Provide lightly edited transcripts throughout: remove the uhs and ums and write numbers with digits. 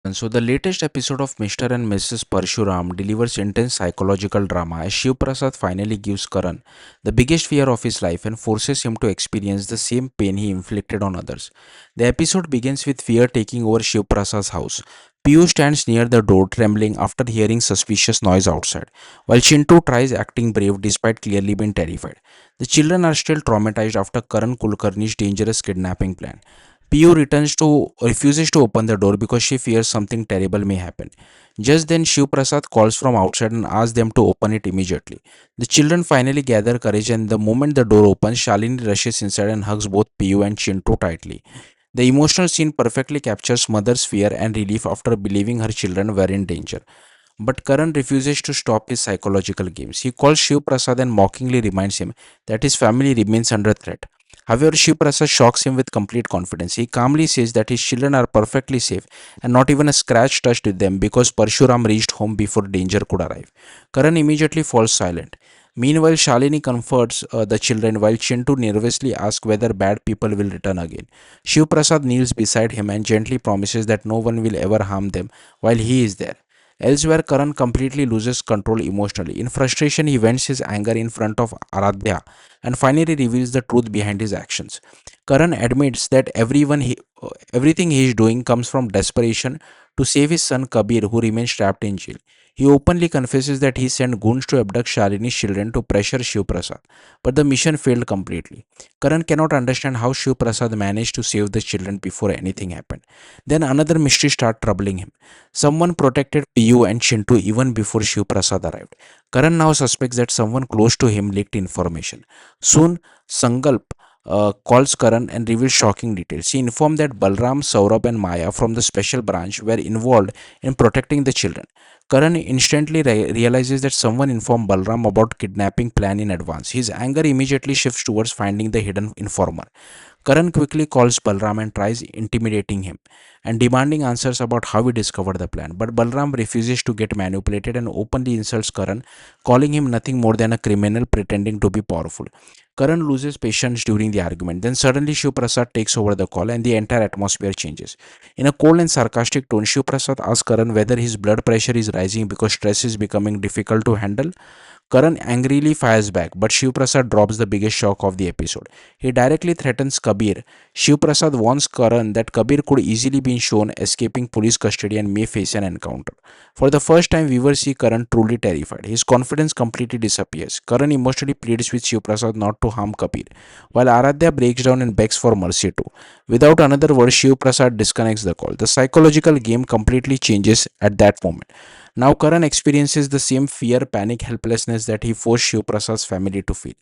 And so, the latest episode of Mr. and Mrs. Parshuram delivers intense psychological drama as Shiv Prasad finally gives Karan the biggest fear of his life and forces him to experience the same pain he inflicted on others. The episode begins with fear taking over Shiv Prasad's house. Piyu stands near the door trembling after hearing suspicious noise outside, while Chintu tries acting brave despite clearly being terrified. The children are still traumatized after Karan Kulkarni's dangerous kidnapping plan. Piyu refuses to open the door because she fears something terrible may happen. Just then Shiv Prasad calls from outside and asks them to open it immediately. The children finally gather courage and the moment the door opens, Shalini rushes inside and hugs both Piyu and Chintu tightly. The emotional scene perfectly captures mother's fear and relief after believing her children were in danger. But Karan refuses to stop his psychological games. He calls Shiv Prasad and mockingly reminds him that his family remains under threat. However, Shiv Prasad shocks him with complete confidence. He calmly says that his children are perfectly safe and not even a scratch touched with them because Parshuram reached home before danger could arrive. Karan immediately falls silent. Meanwhile, Shalini comforts the children while Chintu nervously asks whether bad people will return again. Shiv Prasad kneels beside him and gently promises that no one will ever harm them while he is there. Elsewhere, Karan completely loses control emotionally. In frustration, he vents his anger in front of Aradhya and finally reveals the truth behind his actions. Karan admits that everything he is doing comes from desperation to save his son Kabir, who remains trapped in jail. He openly confesses that he sent goons to abduct Shalini's children to pressure Shiv Prasad, but the mission failed completely. Karan cannot understand how Shiv Prasad managed to save the children before anything happened. Then another mystery starts troubling him. Someone protected Piyu and Chintu even before Shiv Prasad arrived. Karan now suspects that someone close to him leaked information. Soon, Sankalp calls Karan and reveals shocking details. He informed that Balram, Saurabh, and Maya from the special branch were involved in protecting the children. Karan instantly realizes that someone informed Balram about kidnapping plan in advance. His anger immediately shifts towards finding the hidden informer. Karan quickly calls Balram and tries intimidating him and demanding answers about how he discovered the plan. But Balram refuses to get manipulated and openly insults Karan, calling him nothing more than a criminal pretending to be powerful. Karan loses patience during the argument. Then suddenly Shiv Prasad takes over the call and the entire atmosphere changes. In a cold and sarcastic tone, Shiv Prasad asks Karan whether his blood pressure is rising because stress is becoming difficult to handle. Karan angrily fires back, but Shiv Prasad drops the biggest shock of the episode. He directly threatens Kabir. Shiv Prasad warns Karan that Kabir could easily be shown escaping police custody and may face an encounter. For the first time, viewers see Karan truly terrified. His confidence completely disappears. Karan emotionally pleads with Shiv Prasad not to harm Kabir, while Aradhya breaks down and begs for mercy too. Without another word, Shiv Prasad disconnects the call. The psychological game completely changes at that moment. Now Karan experiences the same fear, panic, helplessness that he forced Shiv Prasad's family to feel.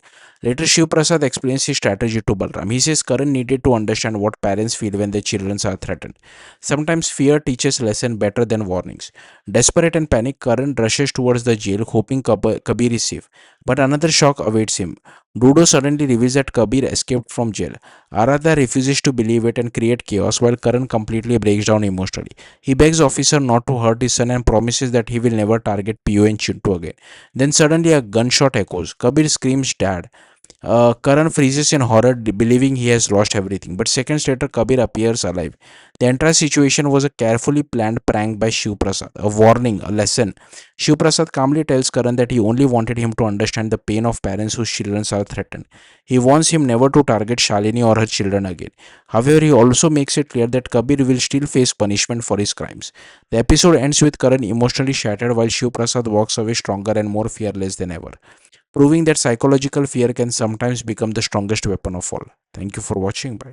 Later, Shiv Prasad explains his strategy to Balram. He says Karan needed to understand what parents feel when their children are threatened. Sometimes fear teaches lesson better than warnings. Desperate and panicked, Karan rushes towards the jail, hoping Kabir is safe. But another shock awaits him. Dudo suddenly reveals that Kabir escaped from jail. Aradha refuses to believe it and create chaos while Karan completely breaks down emotionally. He begs officer not to hurt his son and promises that he will never target Pio and Chintu again. Then suddenly a gunshot echoes. Kabir screams dad. Karan freezes in horror, believing he has lost everything. But seconds later, Kabir appears alive. The entire situation was a carefully planned prank by Shiv Prasad, a warning, a lesson. Shiv Prasad calmly tells Karan that he only wanted him to understand the pain of parents whose children are threatened. He warns him never to target Shalini or her children again. However, he also makes it clear that Kabir will still face punishment for his crimes. The episode ends with Karan emotionally shattered while Shiv Prasad walks away stronger and more fearless than ever, proving that psychological fear can sometimes become the strongest weapon of all. Thank you for watching. Bye.